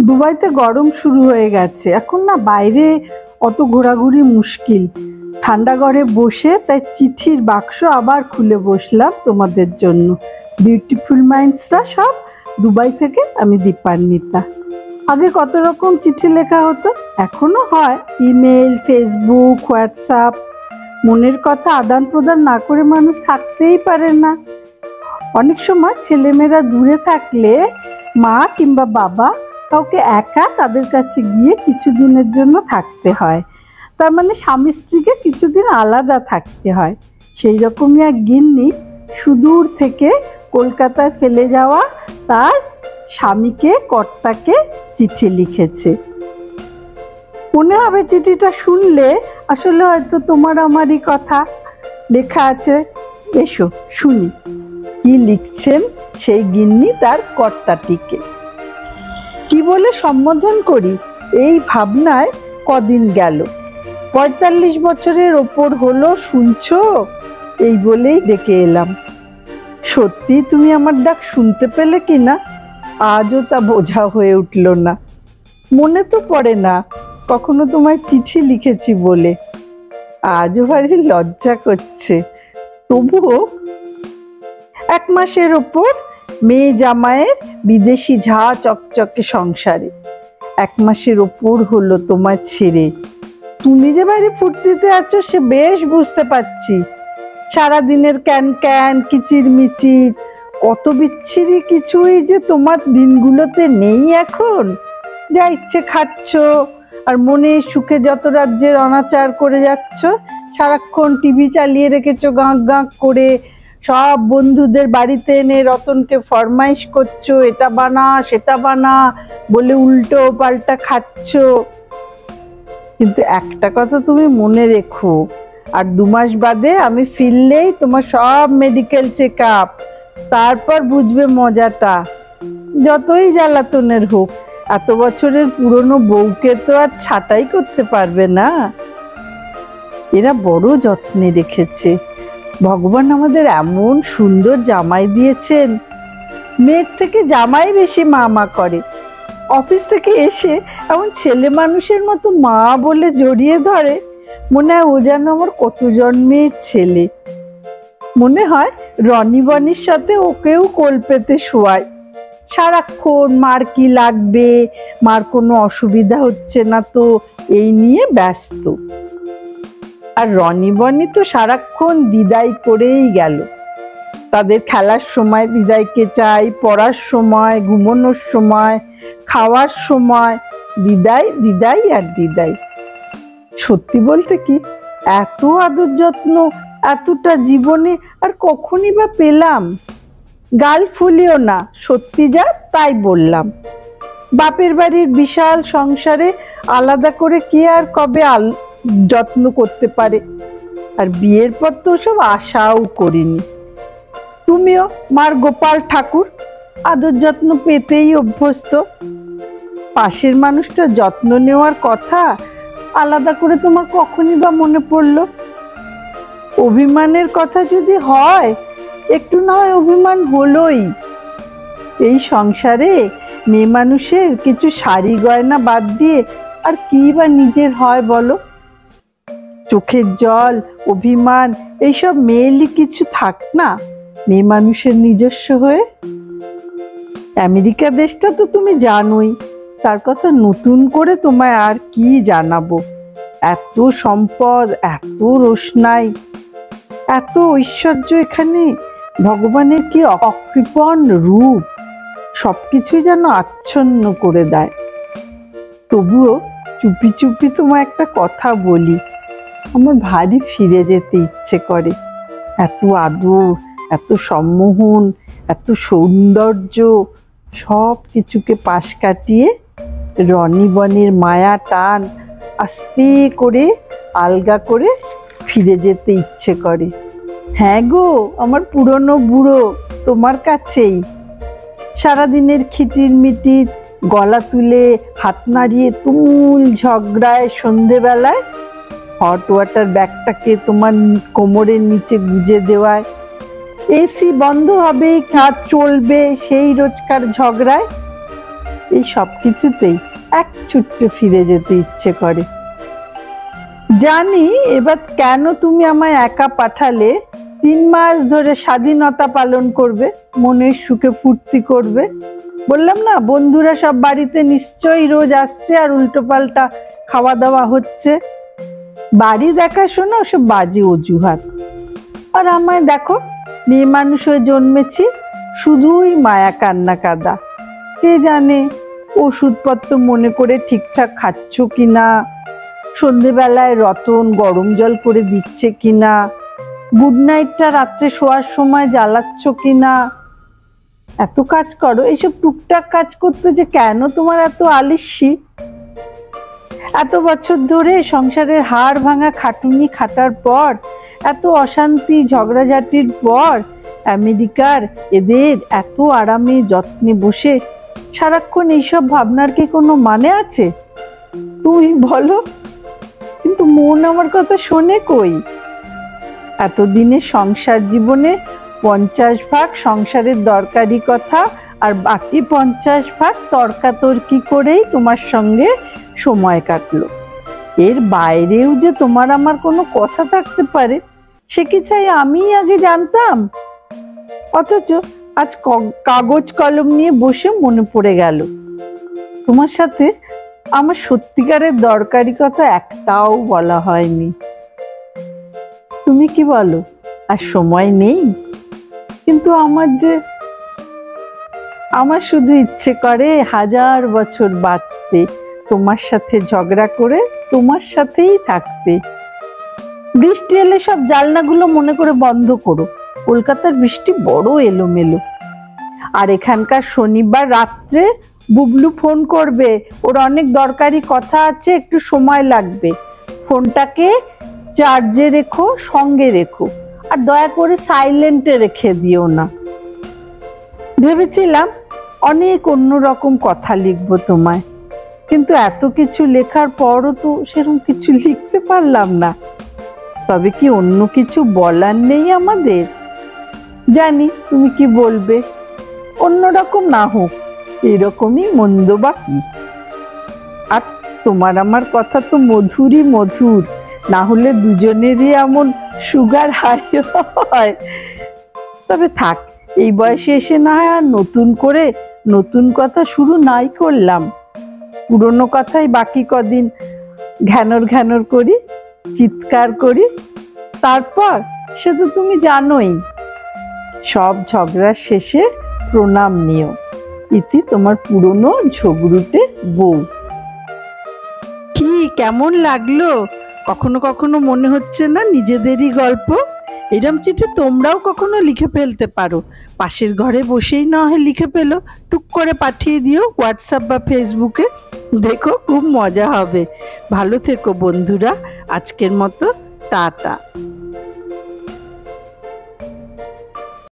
দুবাইতে গরম শুরু হয়ে গেছে, এখন না বাইরে অত ঘোরাঘুরি মুশকিল। ঠান্ডা ঘরে বসে তাই চিঠির বাক্স আবার খুলে বসলাম তোমাদের জন্য। বিউটিফুল মাইন্ডসরা সব দুবাই থেকে, আমি দীপান্বিতা। আগে কত রকম চিঠি লেখা হতো, এখনো হয়। Email, Facebook, WhatsApp. মনের কথা আদান প্রদান না করে মানুষ থাকতেই পারে না। অনেক সময় ছেলেমেয়েরা দূরে থাকলে মা কিংবা বাবা কাউকে একা তাদের কাছে গিয়ে কিছুদিনের জন্য থাকতে হয়। তার মানে স্বামী স্ত্রীকে কিছুদিন আলাদা থাকতে হয়। সেই রকমই এক গিন্নি সুদূর থেকে কলকাতায় ফেলে যাওয়া তার স্বামীকে, কর্তাকে চিঠি লিখেছে। মনে হবে চিঠিটা শুনলে আসলে হয়তো তোমার আমারই কথা লেখা আছে। এসো শুনি কি লিখছেন সেই গিন্নি তার কর্তাটিকে। কি বলে সম্বোধন করি এই ভাবনায় কদিন গেল। ৪৫ বছরের ওপর হলো, শুনছো? এই বলেই ডেকে এলাম। সত্যি তুমি আমার ডাক শুনতে পেলে কি না আজও তা বোঝা হয়ে উঠল না। মনে তো পড়ে না কখনো তোমায় চিঠি লিখেছি বলে। আজও ভারী লজ্জা করছে। তবুও ১ মাসের ওপর মেয়ে জামাইয়ের বিদেশি ঝা চকচকে সংসারে ১ মাসের ওপর হলো তোমায় ছেড়ে। তুমি যে ভারী ফুর্তিতে আছো সে বেশ বুঝতে পারছি। সারাদিনের ক্যান ক্যান, কিচির মিচির, কত বিচ্ছিরি কিছুই যে তোমার দিনগুলোতে নেই এখন। যা ইচ্ছে খাচ্ছ আর মনে সুখে যত রাজ্যের অনাচার করে যাচ্ছ। সারাক্ষণ টিভি চালিয়ে রেখেছো গাঁক গাঁক করে। সব বন্ধুদের বাড়িতে এনে রতনকে ফরমাইশ করছো, এটা বানা সেটা বানা বলে উল্টো পাল্টা খাচ্ছ। কিন্তু একটা কথা তুমি মনে রেখো, আর ২ মাস বাদে আমি ফিরলেই তোমার সব মেডিকেল চেক আপ, তারপর বুঝবে মজাটা। যতই জ্বালাতনের হোক, এত বছরের পুরনো বউকে তো আর ছাঁটাই করতে পারবে না। এরা বড় যত্নে রেখেছে। ভগবান আমাদের এমন সুন্দর জামাই দিয়েছেন। মেয়ের থেকে জামাই বেশি মা করে। অফিস থেকে এসে এমন ছেলে মানুষের মতো মা বলে জড়িয়ে ধরে, মনে হয় ও যেন আমার কত জন্মের ছেলে। মনে হয় রনি বনির সাথে ওকেও কোল পেতে শোয়ায়। সারাক্ষণ মার কি লাগবে, মার কোনো অসুবিধা হচ্ছে না তো, এই নিয়ে ব্যস্ত। আর রনি বনি তো সারাক্ষণ দিদাই করেই গেল। তাদের খেলার সময় দিদাইকে চাই, পড়ার সময়, ঘুমানোর সময়, খাওয়ার সময় দিদাই দিদাই আর দিদাই। সত্যি বলতে কি, এত আদর যত্ন এতটা জীবনে আর কখনই বা পেলাম? গাল ফুলিও না, সত্যি যা তাই বললাম। বাপের বাড়ির বিশাল সংসারে আলাদা করে কে আর কবে যত্ন করতে পারে? আর বিয়ের পর তো সব আশাও করিনি। তুমিও মার গোপাল ঠাকুর, আদর যত্ন পেতেই অভ্যস্ত। পাশের মানুষটার যত্ন নেওয়ার কথা আলাদা করে তোমার কখনই বা মনে পড়লো? অভিমানের কথা যদি হয়, একটু না হয় অভিমান হলোই। এই সংসারে মেয়ে মানুষের কিছু শাড়ি গয়না বাদ দিয়ে আর কি বা নিজের হয় বলো? চোখের জল, অভিমান এইসব মেয়েলি কিছু থাক না মেয়ে মানুষের নিজস্ব হয়ে। আমেরিকা দেশটা তো তুমি জানোই, তার কথা নতুন করে তোমায় আর কি জানাবো। এত সম্পদ, এত রোশনাই, এত ঐশ্বর্য এখানে। ভগবানের কি অকৃপণ রূপ, সবকিছুই যেন আচ্ছন্ন করে দেয়। তবুও চুপি চুপি তোমায় একটা কথা বলি, আমার ভারী ফিরে যেতে ইচ্ছে করে। এত আদর, এত সম্মোহন, এত সৌন্দর্য, সব কিছুকে পাশ কাটিয়ে রনি বনের মায়া টান আস্তে করে আলগা করে ফিরে যেতে ইচ্ছে করে। হ্যাঁ গো, আমার পুরনো বুড়ো তোমার কাছেই। সারাদিনের খিটির মিটির গলা তুলে হাত নাড়িয়ে তুমুল ঝগড়ায় সন্ধেবেলায় হট ওয়াটার ব্যাগটাকে তোমার কোমরের নিচে গুজে দেওয়ায়, এসি বন্ধ হবেই কাজ চলবে সেই রোজকার ঝগড়ায়। এই সব কিছুতেই এক ছুট্টে ফিরে যেতে ইচ্ছে করে। জানি এবার কেন তুমি আমায় একা পাঠালে, 3 মাস ধরে স্বাধীনতা পালন করবে, মনের সুখে ফুর্তি করবে। বললাম না, বন্ধুরা সব বাড়িতে নিশ্চয়ই রোজ আসছে আর উল্টোপাল্টা খাওয়া দাওয়া হচ্ছে। বাড়ি দেখাশোনা সব বাজে অজুহাত। আর আমায় দেখো, মেয়ে মানুষ হয়ে জন্মেছি, শুধুই মায়া কান্না কাদা। কে জানে ওষুধপত্র মনে করে ঠিকঠাক খাচ্ছ কিনা, সন্ধেবেলায় রতন গরম জল করে দিচ্ছে কিনা, গুড নাইটটা রাত্রে শোয়ার সময় জ্বালাচ্ছ কিনা। এত কাজ করো, এইসব টুকটাক কাজ করতে যে কেন তোমার এত আলিস্যি? এত বছর ধরে সংসারের হাড় ভাঙা খাটুনি খাটার পর, এত অশান্তি ঝগড়াঝাটির পর, আমেরিকার এদের এত আরামে যত্নে বসে সারাক্ষণ এইসব ভাবনার কি কোনো মানে আছে? তুমি বলো। কিন্তু মন আমার কথা শোনে কই? এতদিনের সংসার জীবনে 50 ভাগ সংসারের দরকারি কথা আর বাকি 50 ভাগ তর্কাতর্কি করেই তোমার সঙ্গে সময় কাটলো। এর বাইরেও যে তোমার আমার কোনো কথা থাকতে পারে, সে কি চাই আমি আগে জানতাম? অথচ আজ কাগজ কলম নিয়ে বসে মনে পড়ে গেল, তোমার সাথে আমার সত্যিকারের দরকারি কথা একটাও বলা হয়নি। তুমি কি বলো, আর সময় নেই? কিন্তু আমার শুধু ইচ্ছে করে 1000 বছর বাঁচতে, তোমার সাথে ঝগড়া করে তোমার সাথেই থাকতে। বৃষ্টি এলে সব জানলাগুলো মনে করে বন্ধ করো, কলকাতার বৃষ্টি বড় এলোমেলো। আর এখানকার শনিবার রাত্রে বুবলু ফোন করবে, ওর অনেক দরকারি কথা আছে, একটু সময় লাগবে। ফোনটাকে চার্জে রেখো, সঙ্গে রেখো, আর দয়া করে সাইলেন্টে রেখে দিও না। ভেবেছিলাম অনেক অন্যরকম কথা লিখবো তোমায়, কিন্তু এত কিছু লেখার পরও তো সেরকম কিছু লিখতে পারলাম না। তবে কি অন্য কিছু বলার নেই আমাদের? জানি তুমি কি বলবে, অন্যরকম না হোক, এরকমই মন্দ বা কি। আর তোমার আমার কথা তো মধুরই মধুর, না হলে দুজনেরই এমন সুগার হাই হয়। তবে থাক, এই বয়সে এসে না হয় আর নতুন করে নতুন কথা শুরু নাই করলাম। পুরনো কথাই বাকি কদিন ঘ্যানর ঘ্যানর করি, চিৎকার করি, তারপর সে তো তুমি জানোই, সব ঝগড়ার শেষে প্রণাম নিও। ইতি তোমার পুরনো ঝগড়ুটে বউ। কি কেমন লাগলো? কখনো কখনো মনে হচ্ছে না নিজেদেরই গল্প? এরম চিঠি তোমরাও কখনো লিখে ফেলতে পারো, পাশের ঘরে বসেই না হয় লিখে ফেলো, টুক করে পাঠিয়ে দিও হোয়াটসঅ্যাপ বা ফেসবুকে, দেখো খুব মজা হবে। ভালো থেকো বন্ধুরা, আজকের মতো টাটা।